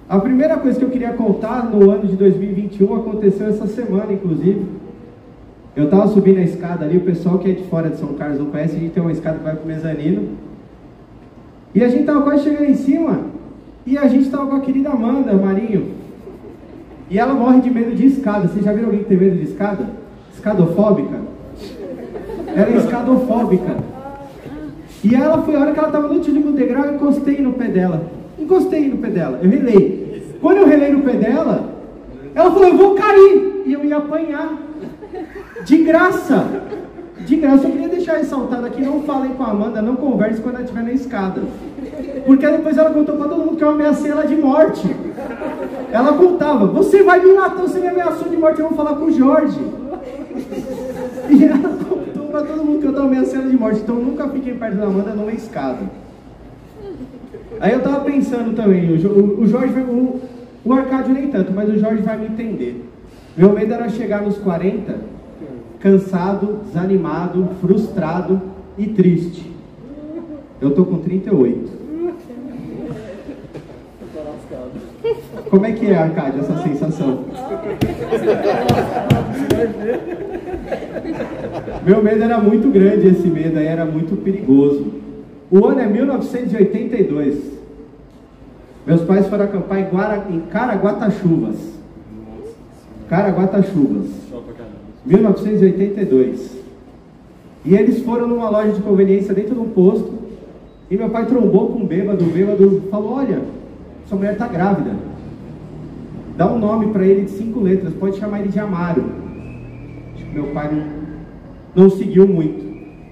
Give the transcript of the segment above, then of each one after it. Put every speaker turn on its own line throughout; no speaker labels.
A primeira coisa que eu queria contar no ano de 2021 aconteceu essa semana, inclusive. Eu estava subindo a escada ali, o pessoal que é de fora de São Carlos não conhece, a gente tem uma escada que vai pro mezanino. E a gente estava quase chegando em cima, e a gente estava com a querida Amanda Marinho. E ela morre de medo de escada. Vocês já viram alguém que tem medo de escada? Escadofóbica? Ela é escadofóbica. E ela foi a hora que ela estava no último degrau, eu encostei no pé dela. Eu relei. Quando eu relei no pé dela, ela falou, eu vou cair. E eu ia apanhar. De graça. Eu só queria deixar ressaltado aqui, não falem com a Amanda, não converse quando ela estiver na escada. Porque depois ela contou para todo mundo que eu ameacei ela de morte. Ela contava, você vai me matar, você me ameaçou de morte, eu vou falar com o Jorge. E ela contou para todo mundo que eu estava ameaçando de morte, então nunca fiquem perto da Amanda numa escada. Aí eu estava pensando também, o Jorge, o Arcádio nem tanto, mas o Jorge vai me entender. Meu medo era chegar nos 40, cansado, desanimado, frustrado e triste. Eu tô com 38. Como é que é, Arcádio, essa sensação? Meu medo era muito grande, esse medo aí era muito perigoso. O ano é 1982. Meus pais foram acampar em Caraguatachuvas. 1982. E eles foram numa loja de conveniência dentro de um posto. E meu pai trombou com um bêbado. O bêbado falou, olha, sua mulher está grávida. Dá um nome para ele de 5 letras, pode chamar ele de Amaro. Acho que meu pai não seguiu muito.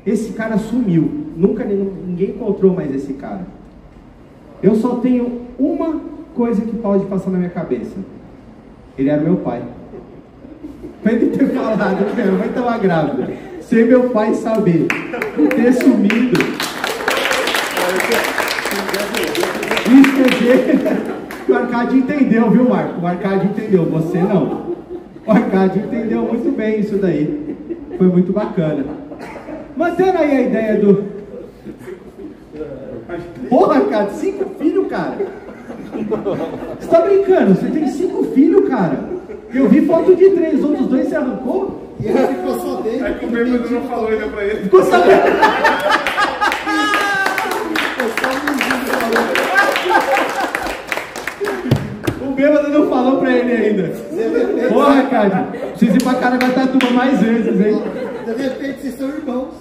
Esse cara sumiu. Ninguém encontrou mais esse cara. Eu só tenho uma coisa que pode passar na minha cabeça. Ele era meu pai. Pra ele ter falado que minha mãe estava grávida, sem meu pai saber, ter sumido. Isso quer dizer que o Arcádio entendeu, viu, Marco? O Arcádio entendeu, você não. O Arcádio entendeu muito bem isso daí. Foi muito bacana. Mantendo aí a ideia do... Porra, Arcádio, 5 filhos, cara. Você tá brincando? Você tem 5 filhos, cara? Eu vi foto de 3, os outros 2 você arrancou?
E ele ficou só dele.
É que o bêbado não falou ainda pra ele.
Ficou sabendo? O bêbado não falou pra ele ainda. Porra, Arcádio, precisa ir pra Caraguatatuba mais vezes, hein?
De repente vocês são irmãos.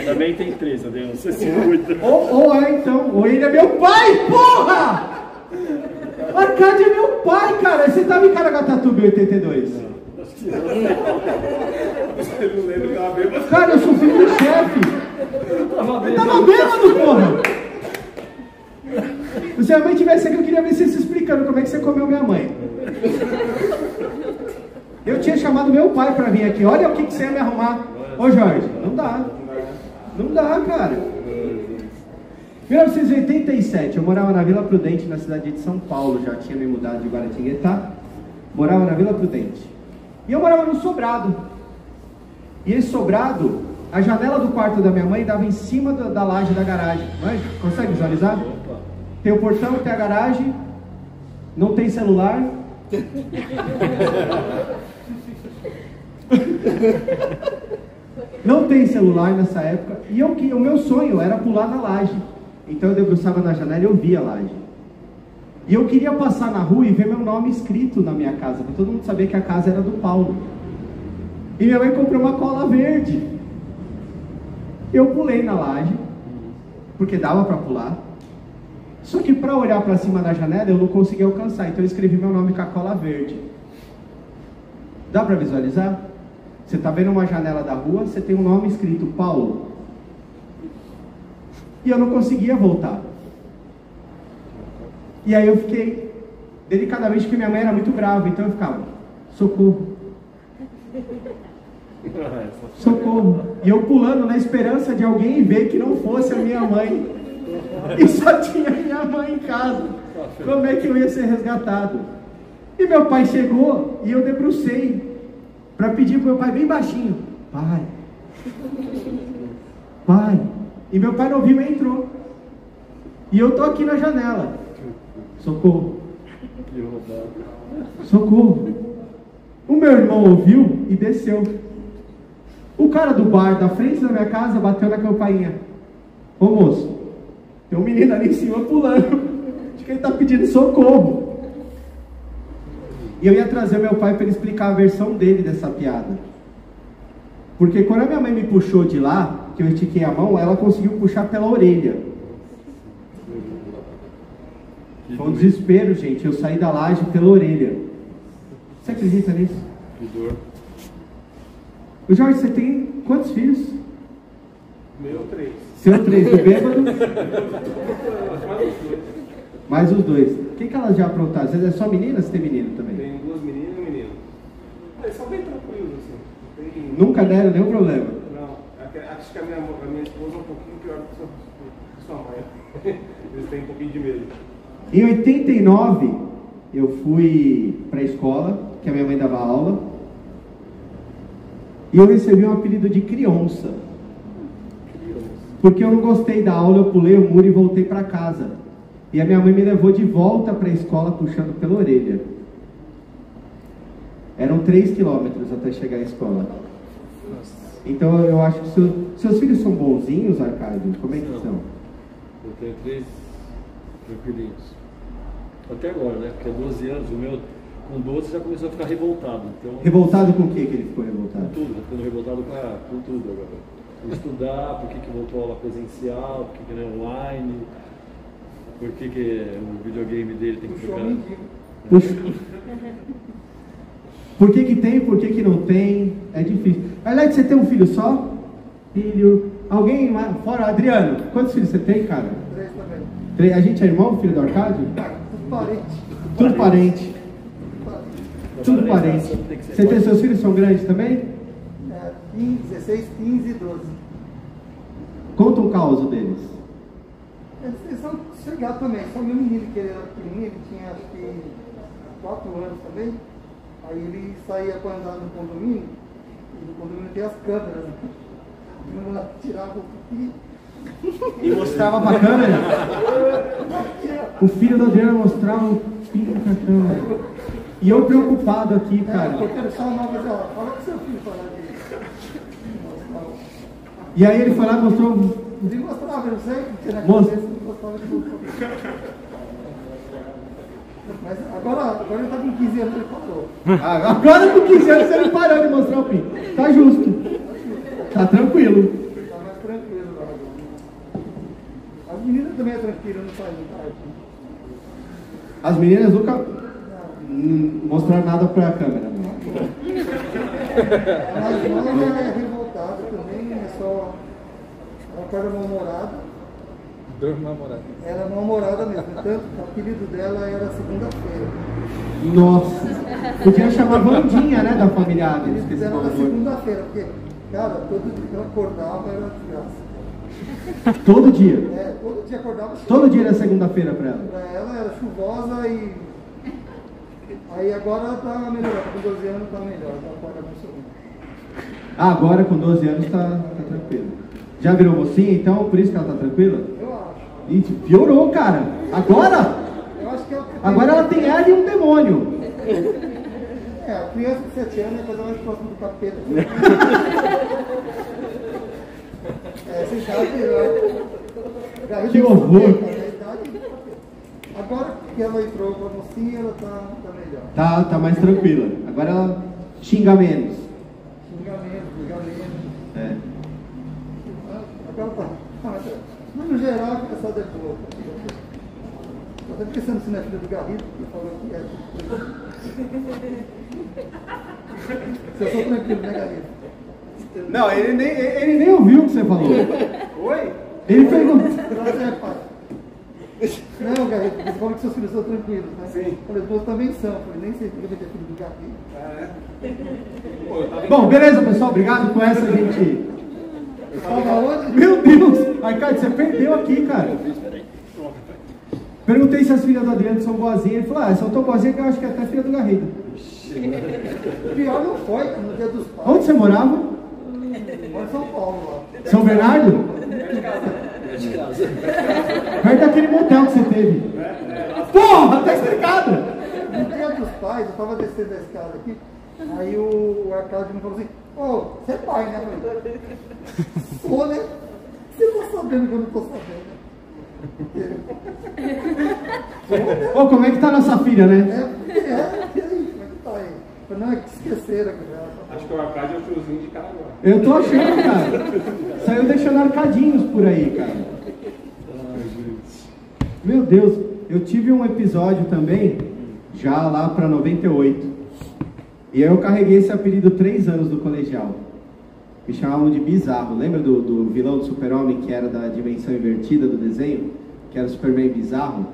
Também tem 3, eu tenho 68.
Ou é então, ou ele é meu pai, porra! Arcádio é meu pai, cara. Você tava em Caraguatatuba em 82?
Acho que não.
Ele não lembra que ela bêbada.
Cara, eu sou filho do chefe. Eu tava bêbado, porra. Se a mãe tivesse aqui, eu queria ver você se explicando como é que você comeu minha mãe. Eu tinha chamado meu pai pra vir aqui. Olha o que você ia me arrumar. Ô Jorge, não dá. Não dá, cara. 1987, eu morava na Vila Prudente, na cidade de São Paulo. Já tinha me mudado de Guaratinguetá. Morava na Vila Prudente. E eu morava no sobrado. E esse sobrado, a janela do quarto da minha mãe dava em cima da laje da garagem. Mas, consegue visualizar? Tem o portão, tem a garagem. Não tem celular. Não tem celular nessa época. E o meu sonho era pular na laje. Então eu debruçava na janela e eu via a laje. E eu queria passar na rua e ver meu nome escrito na minha casa, para todo mundo saber que a casa era do Paulo. E minha mãe comprou uma cola verde. Eu pulei na laje, porque dava para pular. Só que para olhar para cima da janela eu não conseguia alcançar. Então eu escrevi meu nome com a cola verde. Dá para visualizar? Você está vendo uma janela da rua, você tem um nome escrito, Paulo. E eu não conseguia voltar. E aí eu fiquei, delicadamente, porque minha mãe era muito brava, então eu ficava, socorro. Socorro. E eu pulando na esperança de alguém ver que não fosse a minha mãe. E só tinha minha mãe em casa. Como é que eu ia ser resgatado? E meu pai chegou e eu debrucei para pedir para meu pai bem baixinho, pai, pai. E meu pai não viu e entrou. E eu tô aqui na janela. Socorro.
Que roubado.
Socorro. O meu irmão ouviu e desceu. O cara do bar da frente da minha casa bateu na campainha. Ô moço, tem um menino ali em cima pulando. Acho que ele tá pedindo socorro. E eu ia trazer meu pai para ele explicar a versão dele dessa piada. Porque quando a minha mãe me puxou de lá, que eu estiquei a mão, ela conseguiu puxar pela orelha. Foi um desespero, gente. Eu saí da laje pela orelha. Você acredita nisso?
Que dor.
O Jorge, você tem quantos filhos?
Meu 3.
Seu 3, do bêbado? Mais os dois. O que elas já aprontaram? Você é só menina ou você tem menino também?
Tem 2 meninas e um menino. Eles são bem tranquilos, assim. Tem...
Nunca deram nenhum problema?
Não, acho que a minha esposa é um pouquinho pior do que sua mãe. Eles têm um pouquinho de medo.
Em 89, eu fui para a escola, que a minha mãe dava aula, e eu recebi um apelido de criança. Porque eu não gostei da aula, eu pulei o muro e voltei para casa. E a minha mãe me levou de volta para a escola, puxando pela orelha. Eram 3 quilômetros até chegar à escola. Então eu acho que seus filhos são bonzinhos, Arcádio? Como é que são?
Eu tenho 3 tranquilinhos. Até agora, né? Porque 12 anos, o meu com 12 já começou a ficar revoltado. Então,
revoltado com o que ele ficou revoltado?
Com tudo, ficando revoltado com tudo agora. Por estudar, por que voltou a aula presencial, por que não é online, por que o videogame dele tem que ficar...
Por que tem, por que não tem? É difícil. Aliás, você tem um filho só? Filho... Alguém fora? Adriano, quantos filhos você tem, cara?
3 também.
3. A gente é irmão, filho do Arcádio?
Tudo parente.
Tudo parente. Tudo parente. Você tem seus filhos, são grandes também?
15, 16, 15 e 12.
Conta um caos deles.
Eles são chegados também. Só o meu menino, que ele era pequenininho, ele tinha acho que 4 anos também. Aí ele saía para andar no condomínio, e no condomínio tem as câmeras. Né? Tirava o pipi.
E mostrava pra câmera? O filho da Adriana mostrava o pipi pra câmera. E eu preocupado aqui, cara.
Porque ele chamava e dizia, fala com seu filho falar disso.
E aí ele foi lá e mostrou...
Ele mostrava, eu não sei, porque na cabeça ele gostava de mostrar. Mas agora ele está com 15 anos, ele parou.
Agora com 15 anos ele parou de mostrar o pinto. Tá justo. Tá tranquilo.
Tá mais tranquilo lá. As meninas também é tranquilo, não faz tarde.
As meninas nunca mostraram nada pra câmera.
A mais nova é revoltada também, é só... Ela era mal-humorada. Ela é mal-humorada mesmo, tanto que o apelido dela era segunda-feira.
Nossa, podia chamar Vandinha, né, da família
O
Adams.
apelido dela era segunda-feira, porque, cara, todo dia que ela acordava era desgraça.
Todo dia?
É, todo dia acordava.
Todo dia era segunda-feira pra ela?
Pra ela era chuvosa e... Aí agora ela tá melhor, com 12 anos tá melhor, ela acorda com sono.
Agora com 12 anos tá tranquilo. Já virou mocinha, então, por isso que ela tá tranquila?
Eu acho.
Ih, piorou, cara. Agora?
Eu acho que é o que
Agora ela tem ela e um demônio.
É, a criança de 7 anos é a coisa mais próxima do capeta. Você sabe, né?
Que horror.
Agora que ela entrou pra mocinha, ela tá melhor.
Tá mais tranquila. Agora ela xinga menos.
Xinga menos.
É.
Agora tá. Mas no geral, a pessoa é boa. Eu tô pensando se não é filho do Garrido, que falou que é. Você sou tranquilo, né, Garrido?
Não, ele nem ouviu o que você falou.
Oi?
Ele perguntou.
Você é pai. Não, Garrido, você falou que seus filhos são tranquilos, né?
Sim.
Eu falei, os meus também são. Eu falei, nem sei porque vai ter filho do Garrido.
Bom, beleza, pessoal. Obrigado. Com essa a gente...
Tava onde?
Meu Deus! Arcádio, você perdeu aqui, cara. Perguntei se as filhas do Adriano são boazinhas. Ele falou, são tão boazinhas que eu acho que é até filha do Garrido.
Pior não foi, no dia dos pais.
Onde você morava?
Moro em São Paulo, lá.
São Bernardo?
perto de casa.
Perto daquele motel que você teve. Porra, tá explicado.
No dia dos pais, eu tava descendo a escada aqui, aí o Arcádio me falou assim, ô, você é pai, né? Eu falei, sou, né? Você tá sabendo que eu não tô sabendo, né?
Ô, como é que tá nossa filha, né?
E aí, como é que tá aí? Eu falei, não, é que esqueceram.
Acho que o Arcádio é o tiozinho de Caraguá.
Eu tô achando, cara. Saiu deixando arcadinhos por aí, cara.
Ai, gente.
Meu Deus, eu tive um episódio também, já lá pra 98. E aí eu carreguei esse apelido 3 anos do colegial. Me chamavam de Bizarro. Lembra do vilão do Super-Homem, que era da dimensão invertida do desenho? Que era o Superman Bizarro?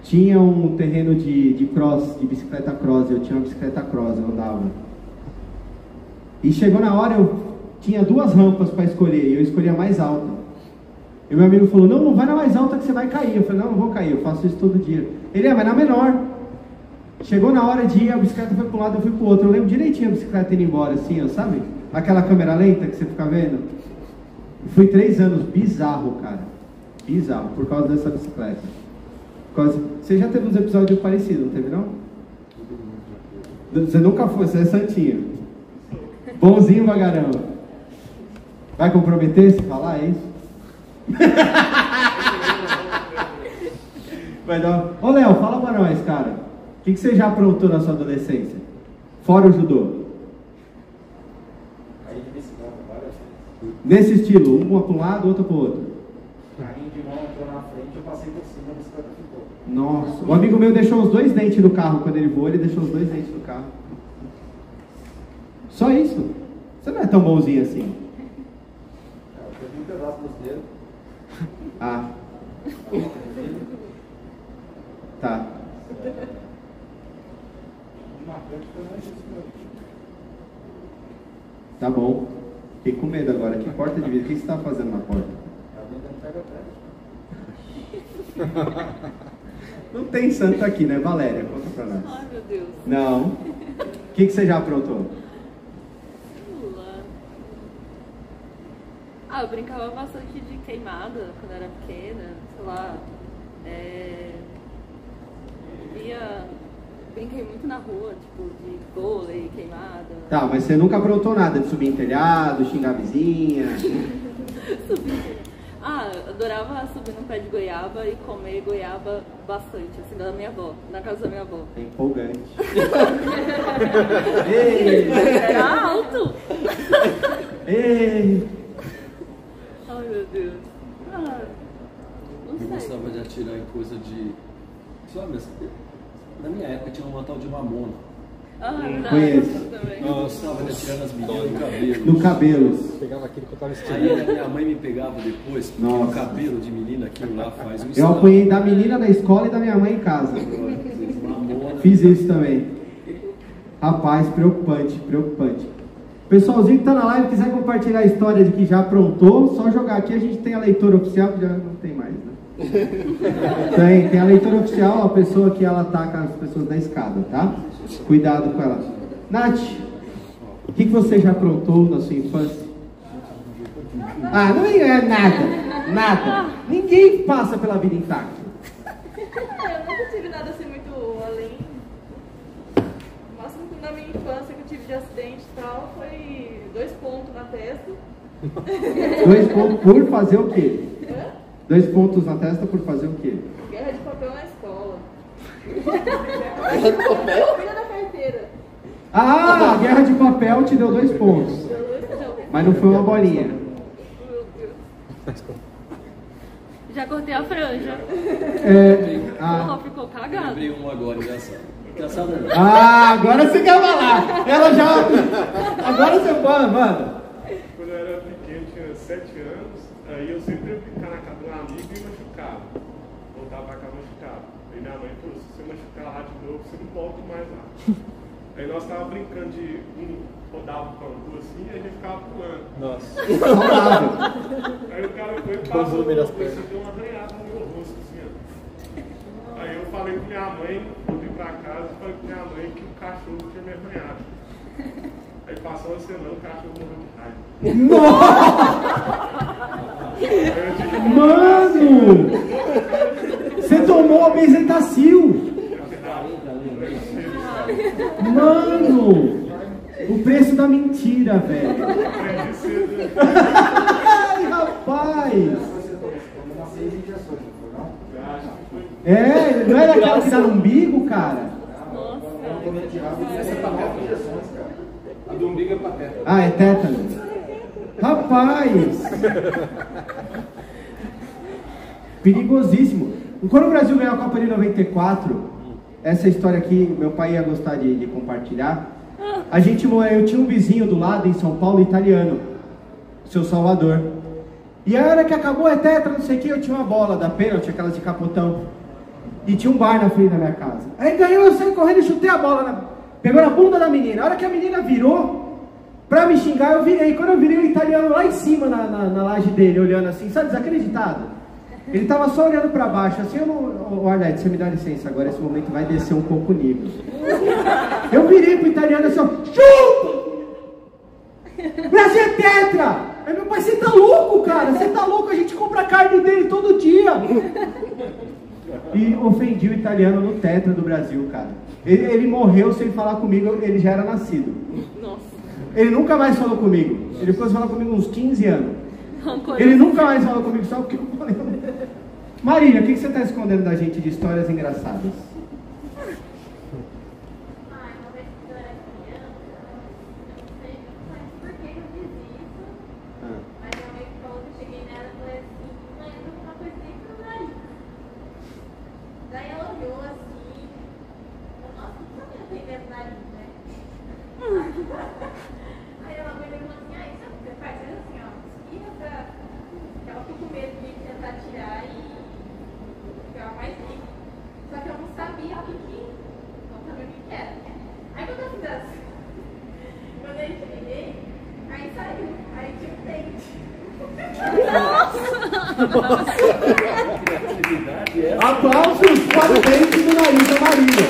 Tinha um terreno de cross, de bicicleta cross. Eu tinha uma bicicleta cross, eu andava. E chegou na hora, eu tinha 2 rampas para escolher, e eu escolhi a mais alta. E meu amigo falou, não vai na mais alta que você vai cair. Eu falei, não vou cair, eu faço isso todo dia. Ele, vai na menor. Chegou na hora de ir, a bicicleta foi para um lado, eu fui para o outro. Eu lembro direitinho a bicicleta indo embora, assim, ó, sabe? Aquela câmera lenta que você fica vendo. E foi 3 anos, bizarro, cara. Bizarro, por causa dessa bicicleta. Você já teve uns episódios parecidos, não teve não? Você nunca foi, você é santinho. Bonzinho pra caramba. Vai comprometer se falar, é isso? Vai dar... Ô Léo, fala pra nós, cara. O que você já aprontou na sua adolescência? Fora o judô.
Caí de bicicleta várias vezes.
Nesse estilo, uma pra um lado, outra pro outro.
Carrinho de mão entrou na frente, eu passei por cima, a bicicleta ficou.
Nossa, o amigo meu deixou os 2 dentes no carro quando ele voou, ele deixou os 2 dentes no carro. Só isso. Você não é tão bonzinho assim.
Eu perdi um pedaço dos dedos.
Ah. Tá.
Na frente foi mais isso mesmo.
Tá bom. Fiquei com medo agora. Que porta de vidro? O que você estava fazendo na porta?
A vida não pega pé.
Não tem santo aqui, né, Valéria? Conta pra nós.
Ai, meu Deus.
Não. O que você já aprontou?
Eu brincava bastante de queimada quando era pequena, sei lá. Brinquei muito na rua, tipo, de vôlei, queimada.
Tá, mas você nunca aprontou nada de subir em telhado, xingar a vizinha?
Adorava subir num pé de goiaba e comer goiaba bastante, assim, da minha avó, na casa da minha avó.
É empolgante.
Era alto!
Ei!
Ai, meu Deus. Não
Eu
sei.
gostava de atirar em coisa de... Sabe, na minha época tinha uma tal de mamona.
Verdade.
Conheço.
Também.
Eu gostava de atirar nas meninas no cabelo.
No cabelo.
Pegava aquilo que eu tava
Aí
estirando.
a minha mãe me pegava depois, porque
Nossa.
o cabelo de menina, aquilo lá faz um
Eu
estrago.
apanhei da menina da escola e da minha mãe em casa.
Mamona.
Fiz isso também. Rapaz, preocupante, preocupante. Pessoalzinho que tá na live, quiser compartilhar a história de que já aprontou, só jogar aqui. A gente tem a leitura oficial, que já não tem mais, né? Tem a leitura oficial, a pessoa que ela ataca as pessoas da escada, tá? Cuidado com ela. Nath, o que você já aprontou na sua infância? Não é nada. Ninguém passa pela vida intacta.
Eu nunca tive nada assim muito além. O máximo que na minha infância que eu tive de acidente e tal foi 2 pontos na testa.
2 pontos por fazer o quê?
Hã?
2 pontos na testa por fazer o quê?
Guerra de papel na escola.
Guerra de papel?
Filha da carteira.
A guerra de papel te deu 2 pontos. Mas não foi uma bolinha.
Meu Deus. Já cortei a franja. Ela ficou cagada.
Lembrei um agora, engraçado. Engraçado não.
Agora você quer falar. Ela já... Agora você fala, mano.
Quando eu era pequeno, tinha 7 anos, aí eu sempre ia brincar na casa de um amigo e machucava. Voltava pra casa machucado. Aí minha mãe falou, se você machucar lá de novo, você não volta mais lá. Aí nós tava brincando de rodava o bambu assim e a gente ficava pulando.
Nossa.
Saudável.
Aí o cara foi e passou por isso, deu uma arranhada no meu rosto assim, ó. Aí eu falei com minha mãe, eu vim pra casa e falei com minha mãe que o cachorro tinha me arranhado. Aí passou uma semana, o cachorro morreu de raiva.
Nossa!
Aí eu tive
Mano! Você tomou a Bezetacil! Mano! O preço da mentira, velho! Ai, rapaz! É, não era aquela que dá no umbigo, cara?
A do umbigo é pateta.
Ah, é tétano. Rapaz! Perigosíssimo. Quando o Brasil ganhou a Copa de 94, essa história aqui, meu pai ia gostar de compartilhar. Eu tinha um vizinho do lado em São Paulo, italiano, seu Salvador. E a hora que acabou a tetra, não sei o que, eu tinha uma bola da pênalti, aquelas de capotão. E tinha um bar na frente da minha casa. Aí ganhou, eu saí correndo e chutei a bola, pegou na bunda da menina. A hora que a menina virou, pra me xingar, eu virei. Quando eu virei, o italiano lá em cima, na laje dele, olhando assim, sabe, desacreditado. Ele tava só olhando pra baixo, assim, ô Arlete, você me dá licença agora, esse momento vai descer um pouco o nível. Eu virei pro italiano assim, ó, chupa! Brasil é tetra! Aí meu pai, você tá louco, cara? Você tá louco? A gente compra a carne dele todo dia. E ofendi o italiano no tetra do Brasil, cara. Ele morreu sem falar comigo, ele já era nascido. Nossa. Ele nunca mais falou comigo. Ele ficou falando comigo uns 15 anos. Ele nunca mais falou comigo, só porque eu falei. Marília, o que você está escondendo da gente de histórias engraçadas?
Uma vez que eu era criança, eu não sei por que eu fiz isso, mas minha mãe falou que eu cheguei nela e falei assim, mãe, eu tô com uma coisa dentro do nariz. Daí ela olhou assim, nossa, não sabia que tem dentro do nariz, né? Aí ela olhou e falou assim, isso é o que você faz? Faz assim, ó, espirra pra... Ela ficou com medo de tentar tirar e ficar mais rico. Só que eu não sabia o que era. Aí quando eu fiz assim, quando eu tirei, aí saiu, aí tinha um dente.
Aplausos para o dente do nariz da Marília.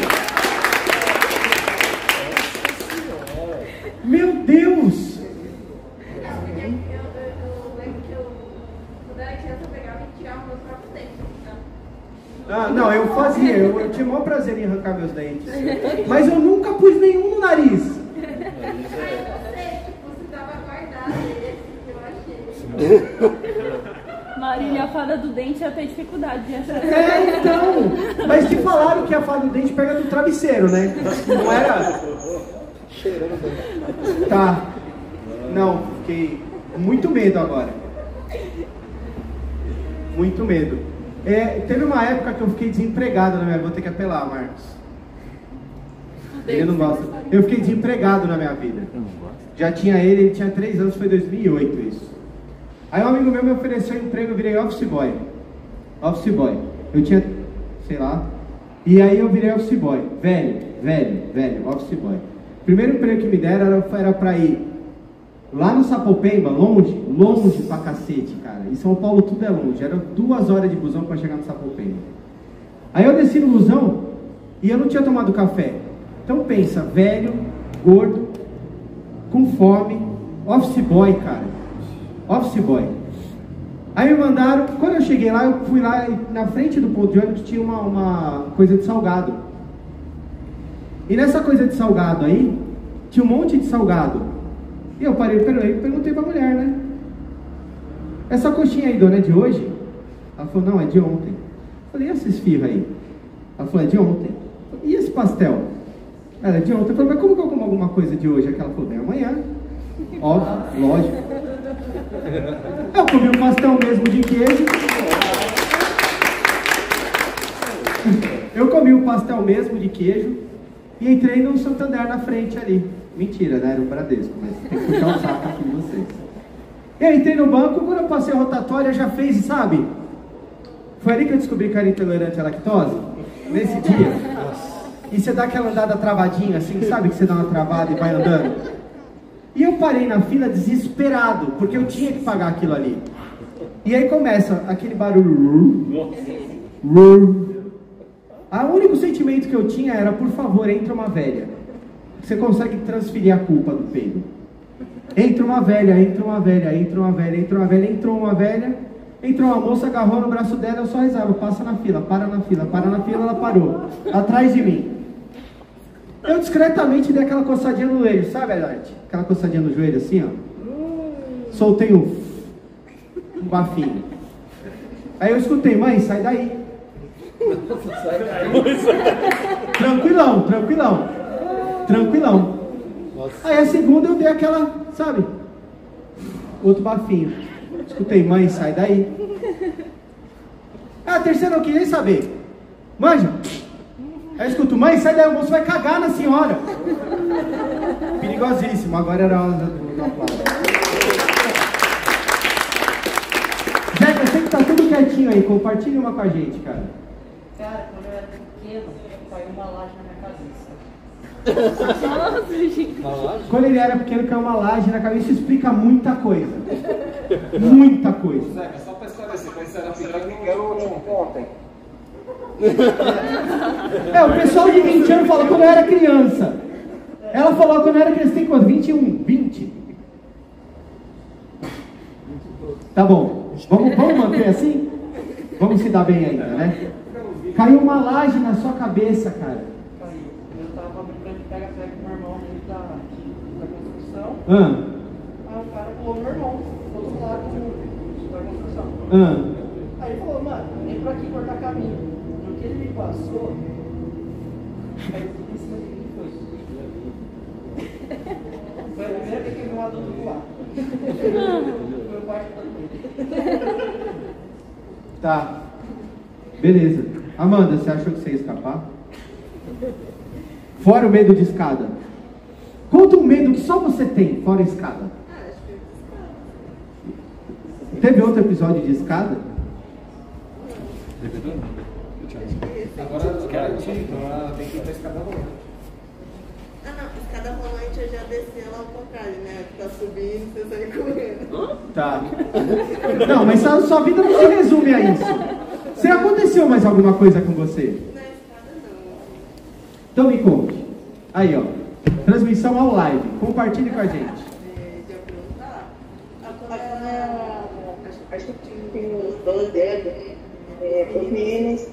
Meu Deus! Ah, não, eu fazia, eu tinha o maior prazer em arrancar meus dentes. Mas eu nunca pus nenhum no nariz.
Aí eu não sei, tipo, você tava guardado esse, eu achei.
Marília, a fada do dente ia ter dificuldade de achar.
É, então. Mas te falaram que a fada do dente pega do travesseiro, né? Não era? Tá. Não, fiquei com muito medo agora. Muito medo. Teve uma época que eu fiquei desempregado na minha vida. Vou ter que apelar, Marcos. Ele não gosta. Eu fiquei desempregado na minha vida. Já tinha ele tinha 3 anos, foi 2008 isso. Aí um amigo meu me ofereceu emprego, eu virei office boy. Office boy. Eu tinha, sei lá. E aí eu virei office boy. Velho, office boy. O primeiro emprego que me deram era pra ir lá no Sapopemba, longe pra cacete, cara. Em São Paulo tudo é longe. Era 2 horas de busão pra chegar no Sapopemba. Aí eu desci no busão e eu não tinha tomado café. Então pensa, velho, gordo, com fome, office boy, cara. Office boy. Aí me mandaram, quando eu cheguei lá, eu fui lá na frente do ponto de ônibus, tinha uma coisa de salgado. E nessa coisa de salgado aí, tinha um monte de salgado. E eu perguntei pra mulher, né? Essa coxinha aí, dona, é de hoje? Ela falou, não, é de ontem. Eu falei, e essa esfirra aí? Ela falou, é de ontem. E esse pastel? Ela é de ontem. Eu falei, mas como que eu como alguma coisa de hoje? Ela falou, bem, amanhã. Óbvio, lógico. Eu comi um pastel mesmo de queijo. Eu comi um pastel mesmo de queijo e entrei no Santander na frente ali. Mentira, né? Era o Bradesco, mas tem que puxar o saco aqui de vocês. Eu entrei no banco, quando eu passei a rotatória, já fez, sabe? Foi ali que eu descobri que era intolerante à lactose. Nesse dia. E você dá aquela andada travadinha assim, sabe? Que você dá uma travada e vai andando. E eu parei na fila desesperado, porque eu tinha que pagar aquilo ali. E aí começa aquele barulho. O único sentimento que eu tinha era, por favor, entra uma velha. Você consegue transferir a culpa do peido. Entra uma velha, entrou uma velha. Entrou uma moça, agarrou no braço dela, eu só rezava, passa na fila, para na fila, ela parou, atrás de mim. Eu discretamente dei aquela coçadinha no joelho, sabe, Arte? Aquela coçadinha no joelho assim, ó. Soltei um bafinho. Aí eu escutei, mãe, sai daí. Tranquilão. Aí a segunda eu dei aquela, sabe? Outro bafinho. Escutei, mãe, sai daí. A terceira eu queria saber. Manja. Aí eu escuto, mãe, sai daí, o moço vai cagar na senhora. Perigosíssimo, agora era a hora do aplauso. Jack, eu sei que tá tudo quietinho aí, compartilha uma com a gente, cara.
Cara, quando eu era pequeno, caiu uma laje na minha cabeça.
Nossa, gente.
Quando ele era pequeno, caiu uma laje na cabeça, isso explica muita coisa. Muita coisa.
Zeca, só pra esclarecer, quando você era pequeno, ontem.
O pessoal de 20 anos falou quando eu era criança. Ela falou quando eu era criança, tem quanto? 21? 20? Tá bom. Vamos manter assim? Vamos se dar bem ainda, né? Caiu uma laje na sua cabeça, cara.
Eu tava brincando de pega-pega com o meu irmão dentro da construção. Aí o cara pulou meu irmão, do outro lado da construção. Aí ele falou, mano, vem pra aqui cortar caminho. No que ele me passou, aí eu fui em cima dele e foi. Foi a primeira vez que eu vi um adulto voar. Meu pai também.
Tá. Beleza. Amanda, você achou que você ia escapar? Fora o medo de escada. Conta um medo que só você tem, fora a escada. Teve outro episódio de escada?
Agora tem que ir pra escada rolante.
Ah não, escada rolante eu já desci ela ao contrário, né? Que tá subindo, você sai correndo.
Tá. Não, mas sua vida não se resume a isso. Se aconteceu mais alguma coisa com você?
Na escada não.
Então me conte. Aí, ó. Transmissão ao live. Compartilhe com a gente.
De eu perguntar.
Acho que tem uns 12 anos. Os meninos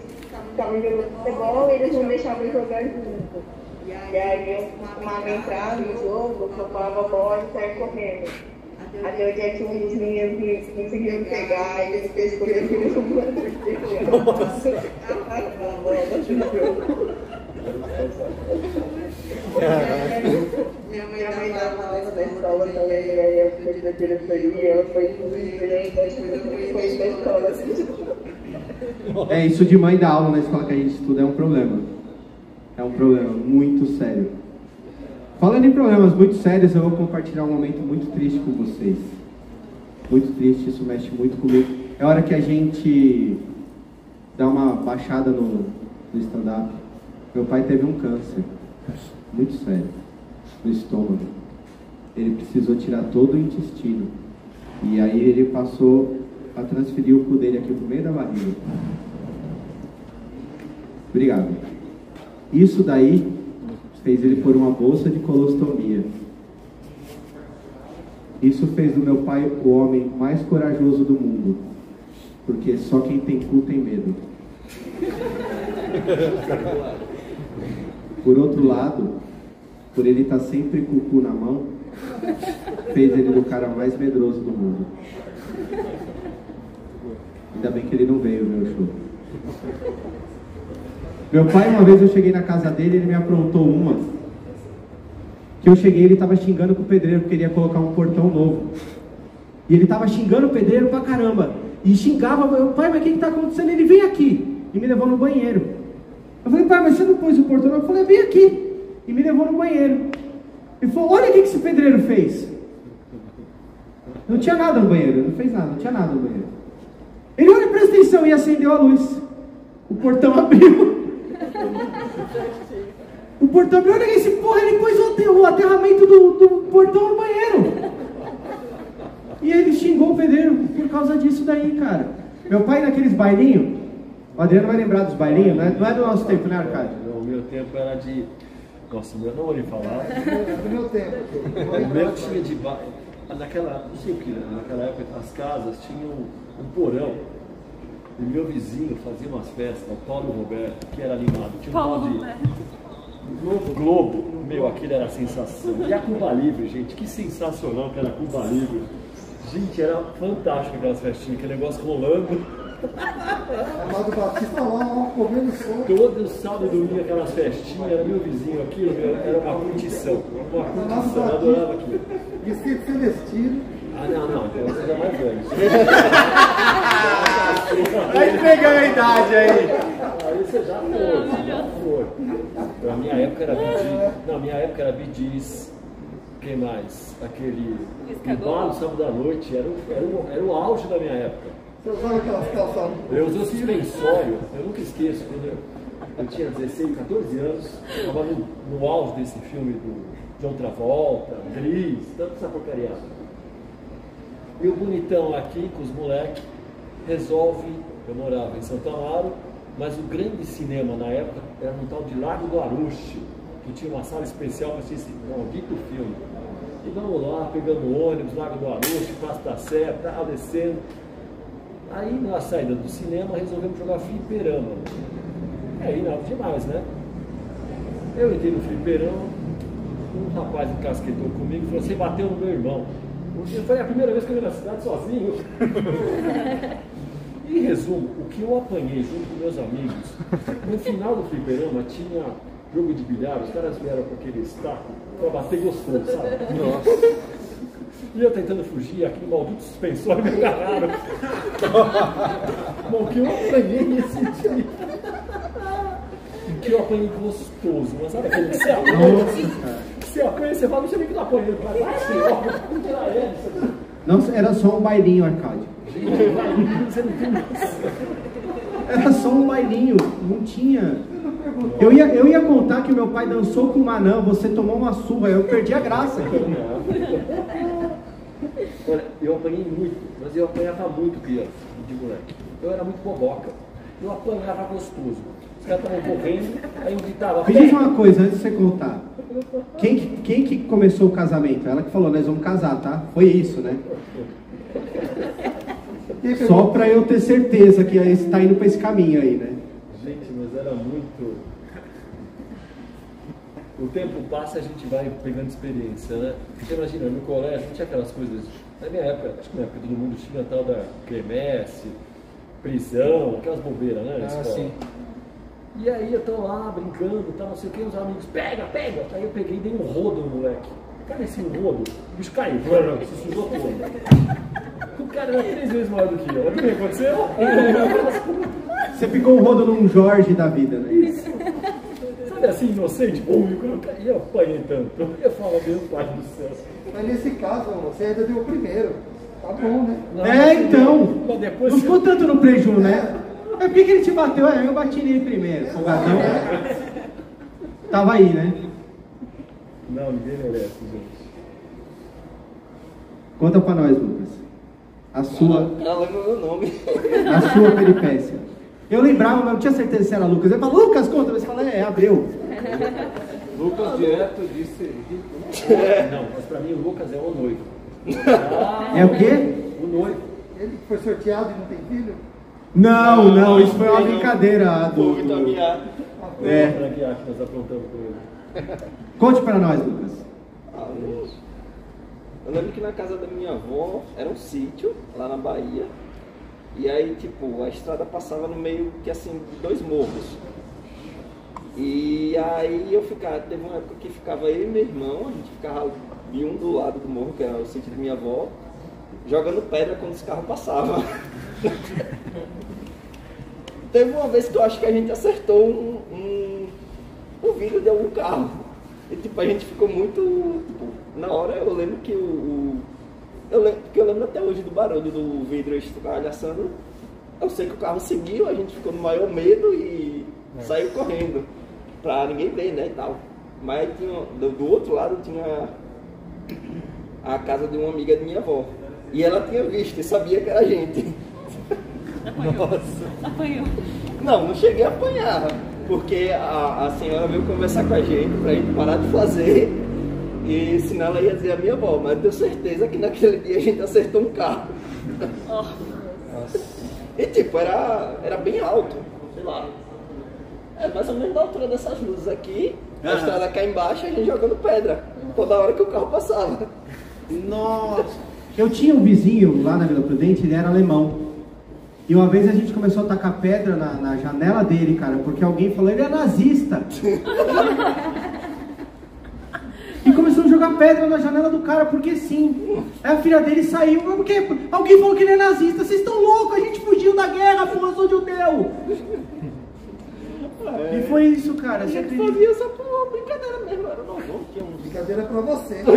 estavam jogando futebol e eles não deixavam jogar junto. E aí eu costumava entrar no jogo, tocava a bola e saia correndo. Até o dia que um dos meninos me conseguiram pegar e eles escolheram que eles não podem
Minha mãe dava aula
da escola também, aí eu fui da diretoria, ela foi diferente, foi da escola.
Isso de mãe dar aula na escola que a gente estuda é um problema. É um problema muito sério. Falando em problemas muito sérios, eu vou compartilhar um momento muito triste com vocês. Muito triste, isso mexe muito comigo. É hora que a gente dá uma baixada no stand-up. Meu pai teve um câncer muito sério no estômago. Ele precisou tirar todo o intestino. E aí ele passou a transferir o cu dele aqui pro meio da barriga. Obrigado. Isso daí fez ele pôr uma bolsa de colostomia. Isso fez do meu pai o homem mais corajoso do mundo. Porque só quem tem cu tem medo. Por outro lado, por ele estar sempre com o cu na mão, fez ele do cara mais medroso do mundo. Ainda bem que ele não veio no meu show. Meu pai, uma vez eu cheguei na casa dele, ele me aprontou uma. Que eu cheguei, ele estava xingando com o pedreiro, porque ele ia colocar um portão novo. E ele estava xingando o pedreiro pra caramba. E xingava, meu pai, mas o que está acontecendo? Ele veio aqui e me levou no banheiro. Eu falei, pai, mas você não pôs o portão novo? Eu falei, vem aqui. E me levou no banheiro. Ele falou, olha o que esse pedreiro fez. Não tinha nada no banheiro, não fez nada, não tinha nada no banheiro. Ele, olha, presta atenção, e acendeu a luz. O portão abriu. O portão abriu, olha esse porra, ele pôs o aterramento do portão no banheiro. E ele xingou o pedreiro por causa disso daí, cara. Meu pai naqueles bailinhos, o Adriano vai lembrar dos bailinhos, né? Não é do nosso tempo, né, Arcádio?
O meu tempo era de... Nossa, eu não vou lhe falar.
Do meu tempo.
O meu time de baile... naquela época as casas tinham um porão. E meu vizinho fazia umas festas, o Paulo Roberto, que era animado. Tinha um tal de Globo. Meu, aquilo era a sensação. E a Cuba Livre, gente, que sensacional que era a Cuba Livre. Gente, era fantástico aquelas festinhas, aquele negócio rolando.
Amado Batista lá, comendo som.
Todo sábado e domingo aquelas festinhas, era meu vizinho aqui, era uma curtição. Uma curtição, eu adorava aquilo.
Vestido Celestino.
Ah, não, então você já é mais velho.
Vai entregando a idade aí.
Aí você já foi. Na minha época era Bidis. Não, minha época era Bidis. Quem mais? Aquele embalo sábado à noite, era o auge da minha época.
Você usava aquelas calças?
Eu usei o suspensório, eu nunca esqueço, quando eu tinha 16, 14 anos, estava no auge desse filme do John Travolta, Gris, tanta essa porcaria. E o bonitão aqui, com os moleques, resolve, eu morava em Santo Amaro, mas o grande cinema na época era no tal de Lago do Aruche, que tinha uma sala especial para assistir esse maldito filme. E vamos lá, pegando o ônibus, Lago do Aruche, Praça da Sé, tal, descendo. Aí na saída do cinema resolvemos jogar fliperama. Aí nada demais, né? Eu entrei no fliperama, um rapaz encasquetou comigo e falou: você bateu no meu irmão. Foi a primeira vez que eu ia na cidade sozinho. Em resumo, o que eu apanhei junto com meus amigos, no final do fliperama tinha jogo de bilhar, os caras vieram com aquele estaco pra bater gostoso, sabe? Nossa. E eu tentando fugir, aquele maldito suspensório me agarraram. Bom, que eu apanhei nesse dia. Que eu apanhei gostoso, mas sabe aquele que você apanha? Você apanha, você fala, não sei nem que tá apanhando. Vai, senhor, vamos tirar ele.
Não, era só um bailinho, Arcádio.
Gente, bailinho, você não tem noção.
Era só um bailinho, não tinha. Eu ia contar que meu pai dançou com o Manã, você tomou uma surra, eu perdi a graça aqui.
Olha, eu apanhei muito, mas eu apanhava muito criança, de moleque. Eu era muito boboca. Eu apanhava gostoso. Os caras estavam correndo, aí eu gritava.
Me diz uma coisa antes de você contar. Quem que começou o casamento? Ela que falou, nós vamos casar, tá? Foi isso, né? Só pra eu ter certeza que está indo pra esse caminho aí, né?
Gente, mas era muito... O tempo passa e a gente vai pegando experiência, né? Você imagina, no colégio não tinha aquelas coisas... Na minha época, acho que na época todo mundo tinha a tal da quermesse, prisão, aquelas bobeiras, né? Na escola. Sim. E aí eu tô lá brincando, tá, não sei o que, os amigos, pega! Aí eu peguei e dei um rodo no moleque. Cara, esse rodo, o bicho caiu, se sujou todo. O cara era 3 vezes maior do que eu. Olha o que aconteceu.
Você pegou um rodo num Jorge da vida, né? Isso.
Sabe assim, inocente, público, e eu apanhei tanto. Eu falo, meu pai do céu.
Mas nesse caso, você ainda deu o primeiro. Tá bom, né?
Não, então.
Depois
não ficou tanto no preju, né? É porque ele te bateu, eu bati nele primeiro, folgadão. Tava aí, né?
Não, ninguém merece, gente.
Conta pra nós, Lucas. A sua.
Ela lembra o meu nome.
A sua peripécia. Eu lembrava, mas não tinha certeza se era Lucas. Ele falou, Lucas, conta. Você fala, Abreu.
Lucas direto disse rico.
Não, mas pra mim o Lucas é o noivo.
É o quê?
O noivo.
Ele foi sorteado e não tem filho?
Não, isso foi uma brincadeira do...
É. Que nós aprontamos com ele.
Conte pra nós, Lucas.
Eu lembro que na casa da minha avó era um sítio, lá na Bahia. E aí, tipo, a estrada passava no meio que assim, de 2 morros. E aí teve uma época que ficava eu e meu irmão, a gente ficava de um do lado do morro, que era o sítio da minha avó, jogando pedra quando os carros passavam. Teve uma vez que eu acho que a gente acertou o vidro de algum carro. E tipo, a gente ficou muito... Tipo, na hora eu lembro que eu lembro até hoje do barulho do vidro estilhaçando. Eu sei que o carro seguiu, a gente ficou no maior medo e saiu correndo. Pra ninguém ver, né, e tal. Mas do outro lado tinha a casa de uma amiga de minha avó. E ela tinha visto e sabia que era a gente.
Apanhou.
Nossa.
Apanhou.
Não cheguei a apanhar. Porque a senhora veio conversar com a gente pra gente parar de fazer. E senão ela ia dizer a minha avó, mas eu tenho certeza que naquele dia a gente acertou um carro. E tipo, era bem alto, sei lá. É mais ou menos da altura dessas luzes aqui, a estrada cá embaixo, a gente jogando pedra, toda hora que o carro passava.
Nossa! Eu tinha um vizinho lá na Vila Prudente, ele era alemão. E uma vez a gente começou a tacar pedra na janela dele, cara, porque alguém falou, ele é nazista. E começou a jogar pedra na janela do cara, porque sim. Aí a filha dele saiu, porque alguém falou que ele é nazista. Vocês estão loucos, a gente fugiu da guerra, pô, eu sou judeu. E foi isso, cara.
A gente fazia essa brincadeira mesmo, era normal, tinha uns...
Brincadeira pra você.
Então,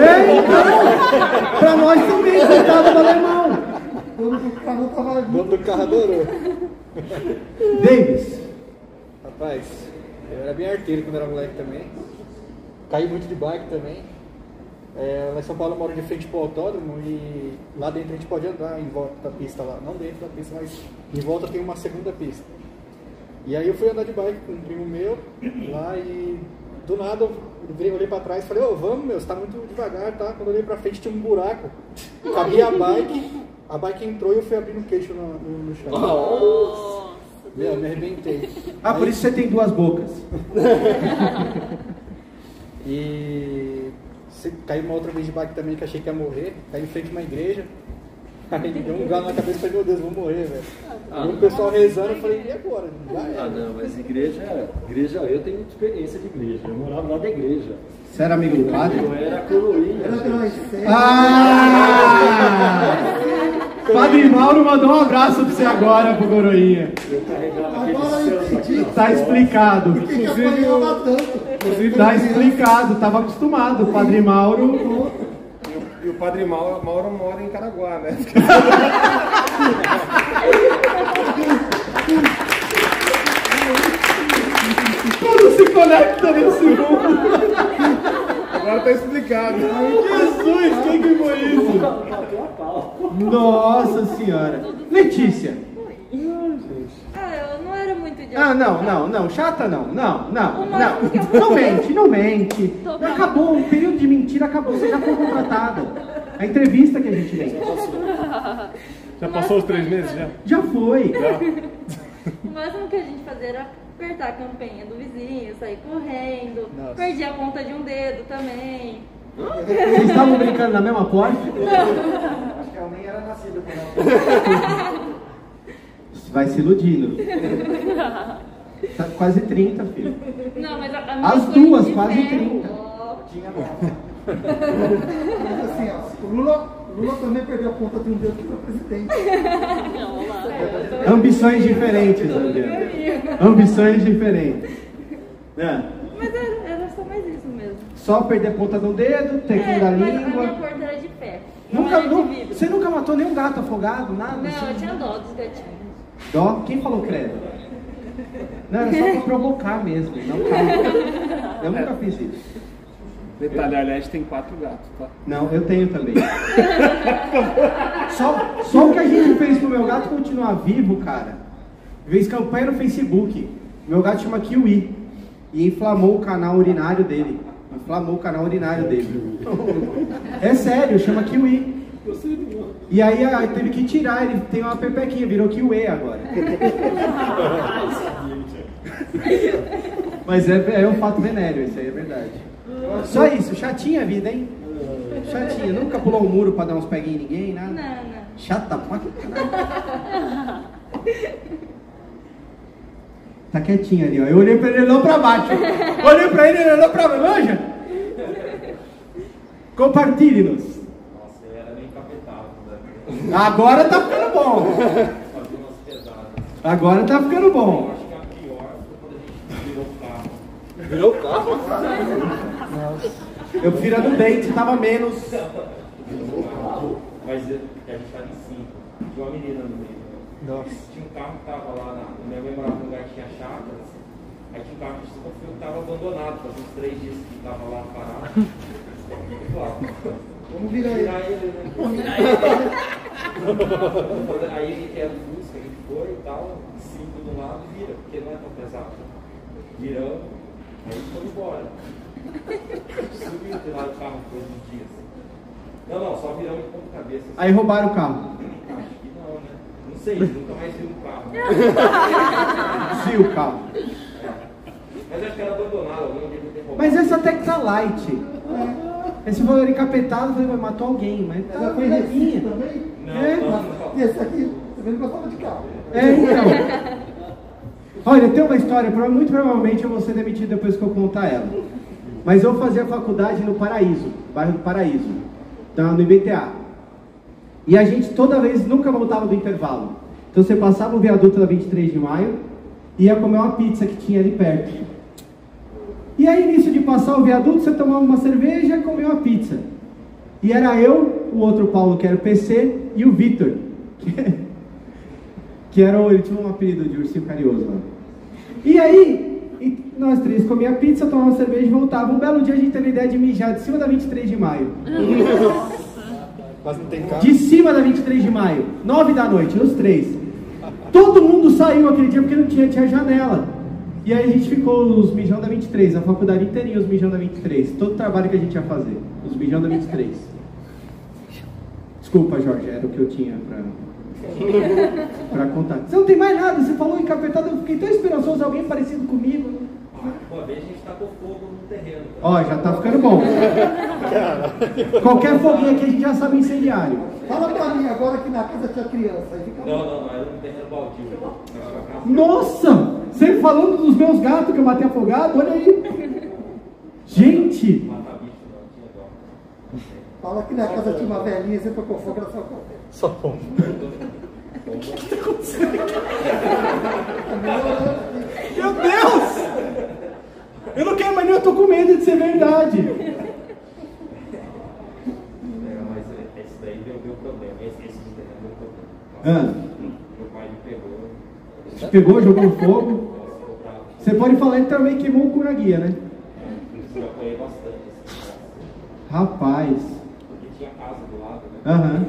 pra nós também, coitado do alemão.
Dono do carro adorou.
Davis.
Rapaz, eu era bem arteiro quando era moleque também. Caí muito de bike também. Lá em São Paulo eu moro de frente pro autódromo e lá dentro a gente pode andar em volta da pista lá. Não dentro da pista, mas em volta tem uma segunda pista. E aí eu fui andar de bike com um primo meu lá e do nada eu olhei pra trás e falei, vamos meu, você tá muito devagar, tá? Quando eu olhei pra frente tinha um buraco. Cabia a bike entrou e eu fui abrindo o queixo no chão.
Nossa.
Meu, me arrebentei.
Por isso você tem duas bocas.
E caiu uma outra vez de bike também que achei que ia morrer, caí em frente a uma igreja. Aí me deu um galo na cabeça e falei, meu Deus, vou morrer, velho. E o pessoal rezando, eu falei, e agora? Já era.
Não, mas igreja, eu tenho muita experiência de igreja. Eu morava lá da igreja.
Você era amigo do padre?
Eu era coroinha.
Padre Mauro mandou um abraço pra você agora, pro coroinha.
Eu carregava aquele santo.
Tá explicado. Tá explicado, tava acostumado. O Padre Mauro...
E o Padre Mauro mora em Caraguá, né?
Tudo se conecta nesse mundo.
Agora tá explicado.
Jesus, quem que foi isso? Nossa senhora. Letícia.
Eu não era muito idiota.
Não, chata não. Não mente. Acabou, o período de mentira acabou, você já foi contratada. A entrevista que a gente mente.
Já passou os 3 meses já?
Já foi.
O máximo que a gente fazia era apertar a campainha do vizinho, sair correndo.
Nossa.
Perdi a ponta de um dedo também.
Vocês estavam brincando na mesma porta?
Acho que ela nem era nascida quando ela...
Vai se iludindo. Tá quase 30, filho.
Não, mas a minha
As
foi
duas,
de
quase
ferro.
30.
Tinha mas assim, ó, o Lula também perdeu a ponta de um dedo que foi presidente.
Ambições diferentes, Adriana. Ambições diferentes.
Mas era só mais isso mesmo.
Só perder a ponta do dedo, tequinho da
Mas a
língua.
minha porta era de ferro. Não era de vidro.
Você nunca matou nenhum gato afogado, nada?
Não,
assim?
eu tinha dó dos gatinhos.
Dó? Quem falou credo? Não, era só pra provocar mesmo. Não, calma. Eu nunca fiz isso.
Detalhe, aliás, tem 4 gatos, tá?
Não, eu tenho também. Só o que a gente fez pro meu gato continuar vivo, cara. Fez campanha no Facebook. Meu gato chama Kiwi. E inflamou o canal urinário dele. É sério, chama Kiwi. E aí teve que tirar, ele tem uma pepequinha, virou Kiwi agora. Mas é um fato venéreo, isso aí é verdade. Só isso, chatinha a vida, hein? Chatinha, nunca pulou um muro pra dar uns peguinhos em ninguém, nada?
Não.
Chata pra caralho. Tá quietinho ali, ó. Eu olhei pra ele, ele olhou pra baixo. Olhei pra ele, ele olhou pra baixo. Manja? Compartilhe-nos.
Nossa, eu era meio encapetado, né?
Agora tá ficando bom. Agora tá ficando bom.
Acho que a pior foi quando a gente virou o carro.
Virou o carro?
Eu prefiro a do dente, tava menos.
Mas a gente tava em 5. Tinha uma menina no meio.
Nossa.
Tinha um carro que tava lá minha mãe morava num lugar que tinha chácaras. Aí tinha um carro que tava abandonado, fazia uns 3 dias que tava lá parado.
Vamos virar ele.
Aí ele quer o Fusca, a gente foi e tal, 5 de um lado e vira, porque não é tão pesado. Viramos, aí foi embora. Subiu lá o carro por uns dias. Não, só viramos de ponta cabeça.
Aí roubaram o carro.
Acho que não, né? Não sei, nunca mais vi um carro.
Sim, o carro.
Mas acho que era abandonado, alguém devia ter roubado.
Mas essa até que tá light. Esse valor encapetado, eu falei, mas matou alguém, mas tá
foi
levinha.
também?
Não.
E esse aqui, você não gostava de carro.
Então. Olha, tem uma história, muito provavelmente eu vou ser demitido depois que eu contar ela. Mas eu fazia faculdade no Paraíso, bairro do Paraíso, então, no IBTA. E a gente toda vez nunca voltava do intervalo. Então você passava o viaduto da 23 de maio e ia comer uma pizza que tinha ali perto. E aí, início de passar o viaduto, você tomava uma cerveja e comia uma pizza. E era eu, o outro Paulo, que era o PC, e o Vitor, que era ele tinha um apelido de ursinho carinhoso lá. E aí, nós três comíamos pizza, tomávamos cerveja e voltávamos. Um belo dia a gente teve a ideia de mijar de cima da 23 de maio.
Quase não tem carro.
De cima da 23 de maio, 9 da noite, os três. Todo mundo saiu aquele dia porque não tinha janela. E aí a gente ficou os mijão da 23, a faculdade inteirinha os mijão da 23. Todo o trabalho que a gente ia fazer, os mijão da 23. Desculpa, Jorge, era o que eu tinha pra contar. Você não tem mais nada, você falou encapetado, eu fiquei tão esperançoso, alguém parecido comigo.
Uma vez a gente tacou fogo no terreno.
Ó, já tá ficando bom. Qualquer foguinho aqui a gente já sabe incendiário.
Fala pra mim agora que na casa tinha criança. Aí fica...
Não, era um terreno baldio.
Nossa! Você falando dos meus gatos que eu matei afogado, olha aí. Gente!
Fala que na casa tinha uma velhinha, você tocou fogo na sua casa.
Só pombo.
O que tá acontecendo aqui? Meu Deus! Eu não quero mais nem, eu tô com medo de ser verdade.
Mas esse daí deu problema. Esse do terreno deu problema. Meu pai me pegou.
Te pegou, jogou no fogo? Você pode falar que também queimou o cu na guia, né?
Eu apanhei bastante.
Rapaz.
Porque tinha casa do lado, né?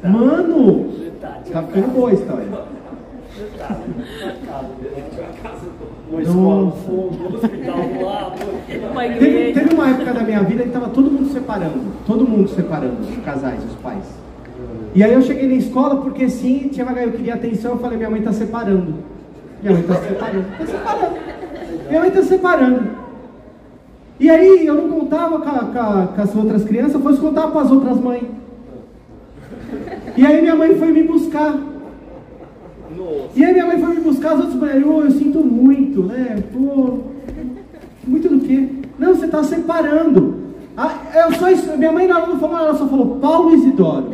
Mano! Tá ficando boa a história.
Uma escola, um fogo, um hospital do lado, uma igreja.
Teve uma época da minha vida que tava todo mundo separando os casais, os pais. E aí eu cheguei na escola porque sim, eu queria atenção, eu falei, minha mãe tá separando. Minha mãe tá separando. Minha mãe tá separando. E aí eu não contava com as outras crianças, eu fosse contar para as outras mães. E aí minha mãe foi me buscar. E aí minha mãe foi me buscar, as outras mães, eu sinto muito, né? Pô, muito do quê? Não, você tá separando. Minha mãe não falou, ela só falou Paulo Isidoro.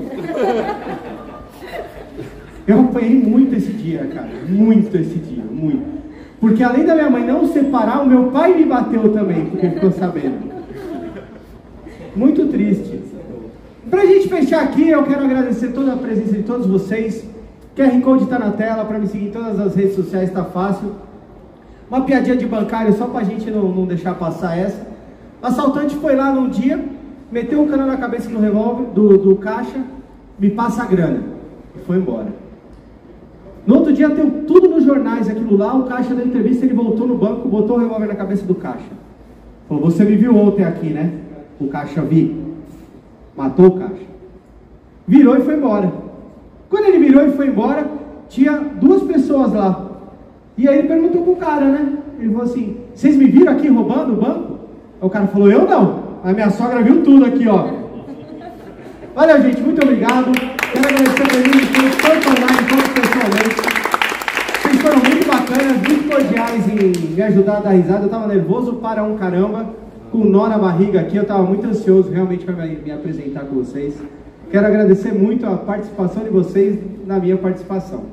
Eu apanhei muito esse dia, cara. Muito esse dia, muito. Porque além da minha mãe não separar, o meu pai me bateu também, porque ficou sabendo. Muito triste. Pra gente fechar aqui, eu quero agradecer toda a presença de todos vocês. QR Code está na tela, para me seguir em todas as redes sociais, está fácil. Uma piadinha de bancário, só pra gente não deixar passar essa. O assaltante foi lá num dia, meteu um cano na cabeça do revólver, do caixa, me passa a grana. E foi embora. No outro dia, deu tudo nos jornais, aquilo lá, o caixa da entrevista, ele voltou no banco, botou o revólver na cabeça do caixa. Falou, você me viu ontem aqui, né? O caixa vi. Matou o caixa. Virou e foi embora. Quando ele virou e foi embora, tinha 2 pessoas lá. E aí ele perguntou pro cara, né? Ele falou assim, vocês me viram aqui roubando o banco? Aí o cara falou, eu não. A minha sogra viu tudo aqui, ó. Valeu, gente, muito obrigado. Quero agradecer a presença de todos, tanto online quanto pessoalmente. Vocês foram muito bacanas, muito cordiais em me ajudar a dar risada. Eu tava nervoso para um caramba, com nó na barriga aqui. Eu tava muito ansioso realmente para me apresentar com vocês. Quero agradecer muito a participação de vocês na minha participação.